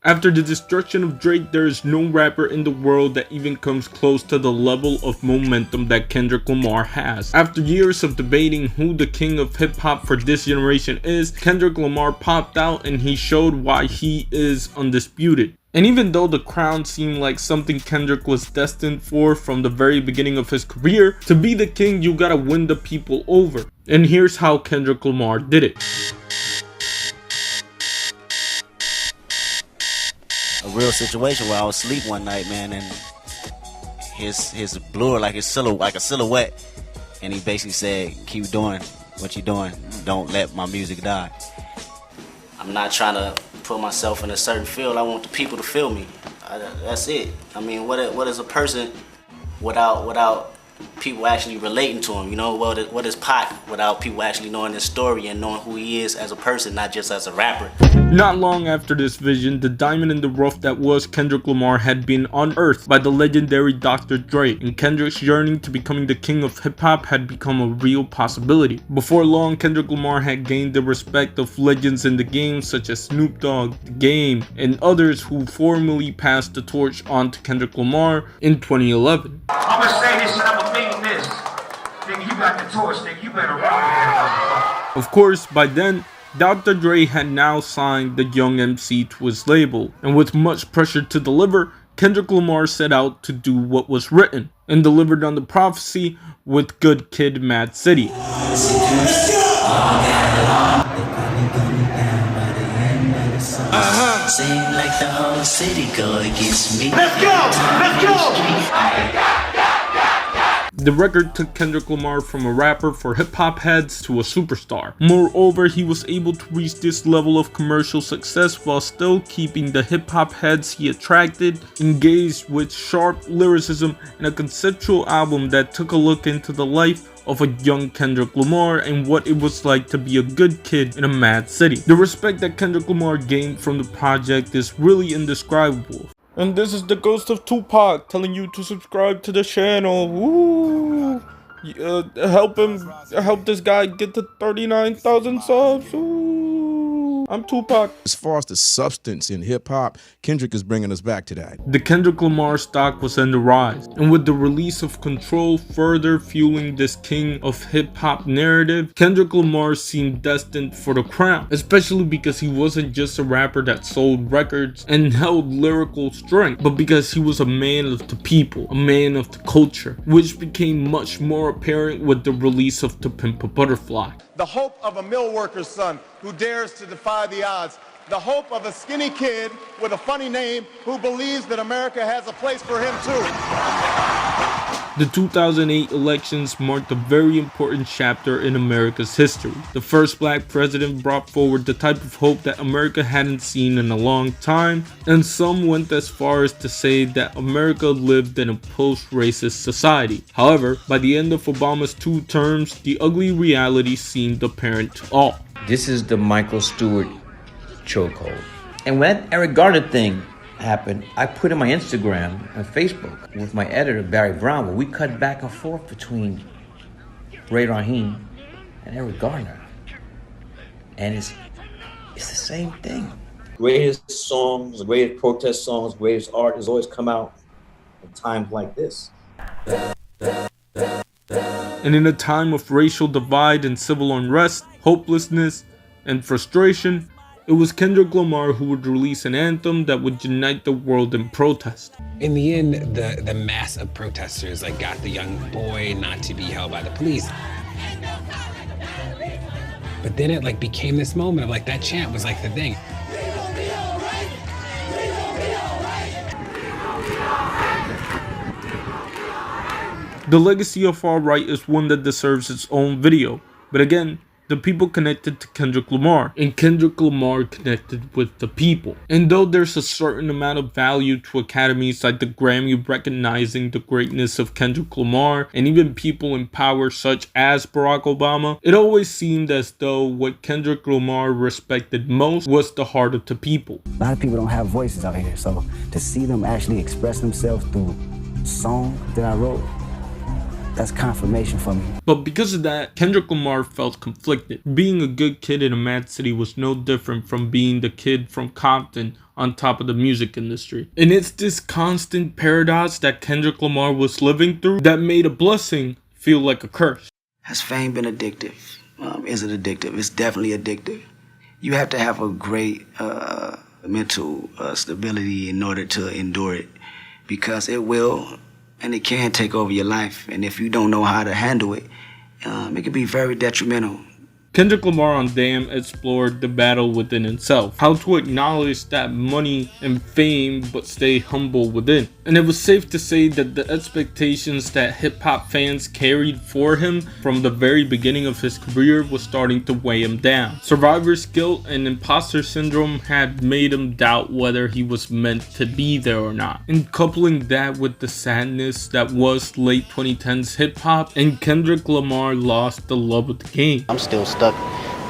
After the destruction of Drake, there is no rapper in the world that even comes close to the level of momentum that Kendrick Lamar has. After years of debating who the king of hip hop for this generation is, Kendrick Lamar popped out and he showed why he is undisputed. And even though the crown seemed like something Kendrick was destined for from the very beginning of his career, to be the king you gotta win the people over. And here's how Kendrick Lamar did it. A real situation where I was asleep one night, man, and his blur like a silhouette, and he basically said, "Keep doing what you're doing. Don't let my music die." I'm not trying to put myself in a certain field. I want the people to feel me. That's it. I mean, what is a person without people actually relating to him? You know, what is Pac without people actually knowing his story and knowing who he is as a person, not just as a rapper? Not long after this vision, the diamond in the rough that was Kendrick Lamar had been unearthed by the legendary Dr. Dre, and Kendrick's journey to becoming the king of hip-hop had become a real possibility. Before long, Kendrick Lamar had gained the respect of legends in the game such as Snoop Dogg, The Game, and others who formally passed the torch on to Kendrick Lamar in 2011. I'ma say this and I'ma mean this. Nigga, you got the torch, nigga, you better run. Of course, by then, Dr. Dre had now signed the young MC to his label, and with much pressure to deliver, Kendrick Lamar set out to do what was written, and delivered on the prophecy with Good Kid, Mad City. Seem like the whole city go against me. Let's go! The record took Kendrick Lamar from a rapper for hip-hop heads to a superstar. Moreover, he was able to reach this level of commercial success while still keeping the hip-hop heads he attracted engaged with sharp lyricism and a conceptual album that took a look into the life of a young Kendrick Lamar and what it was like to be a good kid in a mad city. The respect that Kendrick Lamar gained from the project is really indescribable. And this is the ghost of Tupac telling you to subscribe to the channel. Woo! Help this guy get to 39,000 subs. Ooh. I'm Tupac. As far as the substance in hip-hop, Kendrick is bringing us back to that. The Kendrick Lamar stock was on the rise, and with the release of Control further fueling this king of hip-hop narrative, Kendrick Lamar seemed destined for the crown, especially because he wasn't just a rapper that sold records and held lyrical strength, but because he was a man of the people, a man of the culture, which became much more apparent with the release of To Pimp a Butterfly. The hope of a mill worker's son who dares to defy the odds. The hope of a skinny kid with a funny name who believes that America has a place for him too. The 2008 elections marked a very important chapter in America's history. The first black president brought forward the type of hope that America hadn't seen in a long time, and some went as far as to say that America lived in a post-racist society. However, by the end of Obama's 2 terms, the ugly reality seemed apparent to all. This is the Michael Stewart chokehold. And when that Eric Garner thing happened, I put in my Instagram and Facebook with my editor, Barry Brown, where we cut back and forth between Ray Rahim and Eric Garner. And it's the same thing. Greatest songs, the greatest protest songs, greatest art has always come out in times like this. And in a time of racial divide and civil unrest, hopelessness, and frustration, it was Kendrick Lamar who would release an anthem that would unite the world in protest. In the end, the mass of protesters got the young boy not to be held by the police. But then it became this moment of that chant was the thing. The legacy of All Right is one that deserves its own video, but again, the people connected to Kendrick Lamar, and Kendrick Lamar connected with the people. And though there's a certain amount of value to academies like the Grammy recognizing the greatness of Kendrick Lamar, and even people in power such as Barack Obama, it always seemed as though what Kendrick Lamar respected most was the heart of the people. A lot of people don't have voices out here, so to see them actually express themselves through song that I wrote, that's confirmation for me. But because of that, Kendrick Lamar felt conflicted. Being a good kid in a mad city was no different from being the kid from Compton on top of the music industry. And it's this constant paradox that Kendrick Lamar was living through that made a blessing feel like a curse. Has fame been addictive? Is it addictive? It's definitely addictive. You have to have a great mental stability in order to endure it, because it will and it can take over your life. And if you don't know how to handle it, it can be very detrimental. Kendrick Lamar on Damn explored the battle within himself, how to acknowledge that money and fame but stay humble within. And it was safe to say that the expectations that hip-hop fans carried for him from the very beginning of his career was starting to weigh him down. Survivor's guilt and imposter syndrome had made him doubt whether he was meant to be there or not. And coupling that with the sadness that was late 2010s hip-hop, and Kendrick Lamar lost the love of the game. I'm still stuck.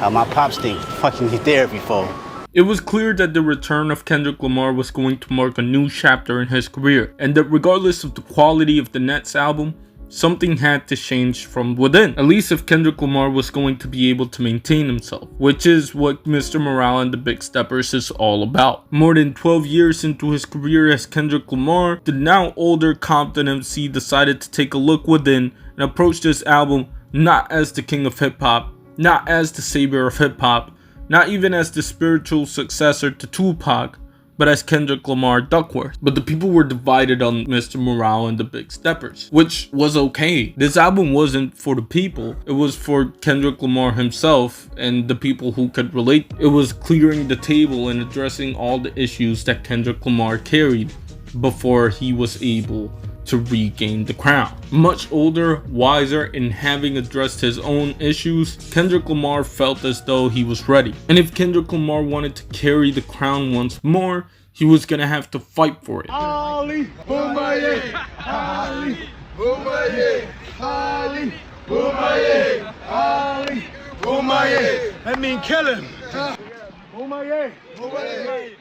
My pops think fucking me therapy for. It was clear that the return of Kendrick Lamar was going to mark a new chapter in his career, and that regardless of the quality of the next album, something had to change from within, at least if Kendrick Lamar was going to be able to maintain himself, which is what Mr. Morale and the Big Steppers is all about. More than 12 years into his career as Kendrick Lamar, the now older Compton MC decided to take a look within and approach this album not as the king of hip-hop, not as the savior of hip-hop, not even as the spiritual successor to Tupac, but as Kendrick Lamar Duckworth. But the people were divided on Mr. Morale and the Big Steppers, which was okay. This album wasn't for the people, it was for Kendrick Lamar himself and the people who could relate. It was clearing the table and addressing all the issues that Kendrick Lamar carried before he was able to regain the crown. Much older, wiser, and having addressed his own issues, Kendrick Lamar felt as though he was ready. And if Kendrick Lamar wanted to carry the crown once more, he was gonna have to fight for it. Ali, Boombaye, Ali, Boombaye, Ali, Boombaye, Ali, Boombaye. That mean kill him. Boombaye, Boombaye.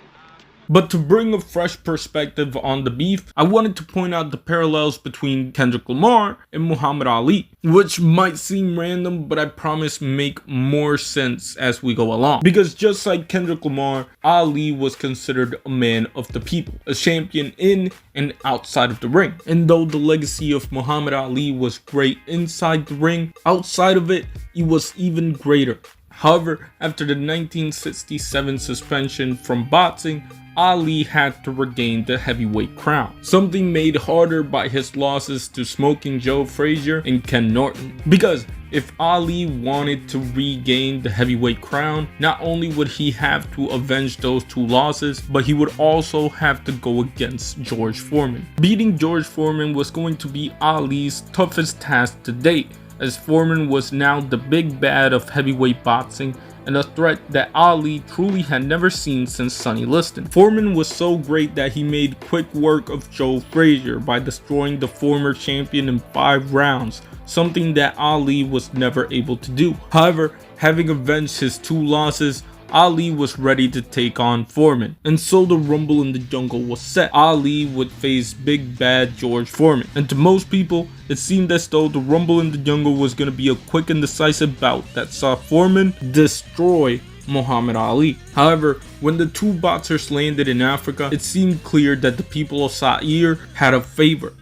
But to bring a fresh perspective on the beef, I wanted to point out the parallels between Kendrick Lamar and Muhammad Ali, which might seem random, but I promise make more sense as we go along. Because just like Kendrick Lamar, Ali was considered a man of the people, a champion in and outside of the ring. And though the legacy of Muhammad Ali was great inside the ring, outside of it, it was even greater. However, after the 1967 suspension from boxing, Ali had to regain the heavyweight crown, something made harder by his losses to Smoking Joe Frazier and Ken Norton. Because if Ali wanted to regain the heavyweight crown, not only would he have to avenge those two losses, but he would also have to go against George Foreman. Beating George Foreman was going to be Ali's toughest task to date, as Foreman was now the big bad of heavyweight boxing and a threat that Ali truly had never seen since Sonny Liston. Foreman was so great that he made quick work of Joe Frazier by destroying the former champion in 5 rounds, something that Ali was never able to do. However, having avenged his 2 losses, Ali was ready to take on Foreman, and so the Rumble in the Jungle was set. Ali would face big bad George Foreman, and to most people, it seemed as though the Rumble in the Jungle was going to be a quick and decisive bout that saw Foreman destroy Muhammad Ali. However, when the two boxers landed in Africa, it seemed clear that the people of Zaire had a favor.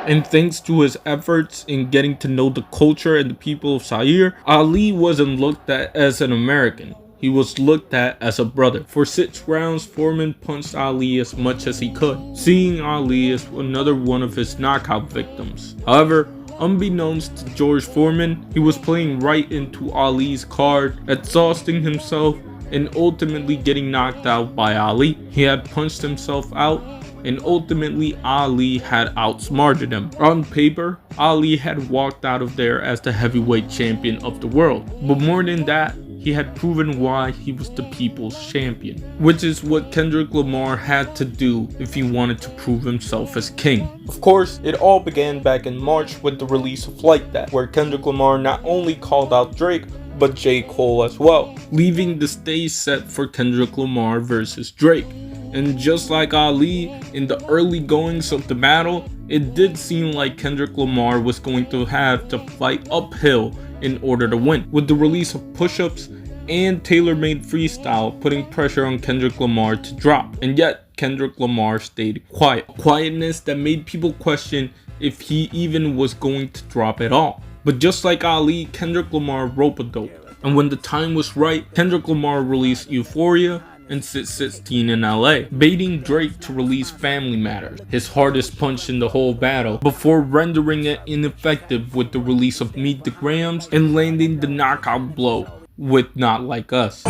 And thanks to his efforts in getting to know the culture and the people of Zaire, Ali wasn't looked at as an American. He was looked at as a brother. For 6 rounds, Foreman punched Ali as much as he could, seeing Ali as another one of his knockout victims. However, unbeknownst to George Foreman, he was playing right into Ali's card, exhausting himself and ultimately getting knocked out by Ali. He had punched himself out, and ultimately Ali had outsmarted him. On paper, Ali had walked out of there as the heavyweight champion of the world, but more than that, he had proven why he was the people's champion, which is what Kendrick Lamar had to do if he wanted to prove himself as king. Of course, it all began back in March with the release of Like That, where Kendrick Lamar not only called out Drake, but J. Cole as well, leaving the stage set for Kendrick Lamar versus Drake. And just like Ali, in the early goings of the battle, it did seem like Kendrick Lamar was going to have to fight uphill in order to win, with the release of Push-Ups and tailor-made freestyle putting pressure on Kendrick Lamar to drop. And yet Kendrick Lamar stayed quiet. Quietness that made people question if he even was going to drop at all. But just like Ali, Kendrick Lamar rope-a-dope. And when the time was right, Kendrick Lamar released Euphoria and Sit 16 in LA, baiting Drake to release Family Matters, his hardest punch in the whole battle, before rendering it ineffective with the release of Meet the Grams and landing the knockout blow with Not Like Us.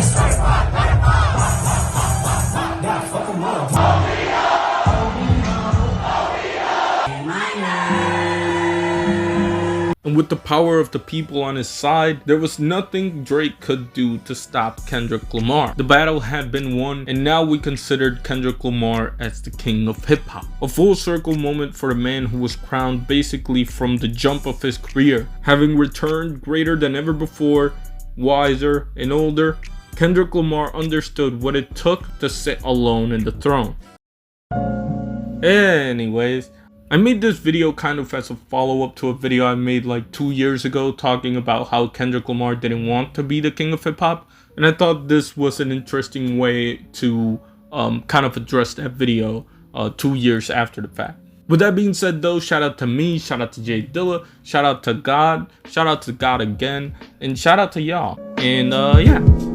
And with the power of the people on his side, there was nothing Drake could do to stop Kendrick Lamar. The battle had been won, and now we considered Kendrick Lamar as the king of hip-hop. A full circle moment for the man who was crowned basically from the jump of his career. Having returned greater than ever before, wiser and older, Kendrick Lamar understood what it took to sit alone in the throne. Anyways, I made this video kind of as a follow-up to a video I made like 2 years ago talking about how Kendrick Lamar didn't want to be the king of hip-hop, and I thought this was an interesting way to kind of address that video 2 years after the fact. With that being said though, shout out to me, shout out to Jay Dilla, shout out to God again, and shout out to y'all. And yeah.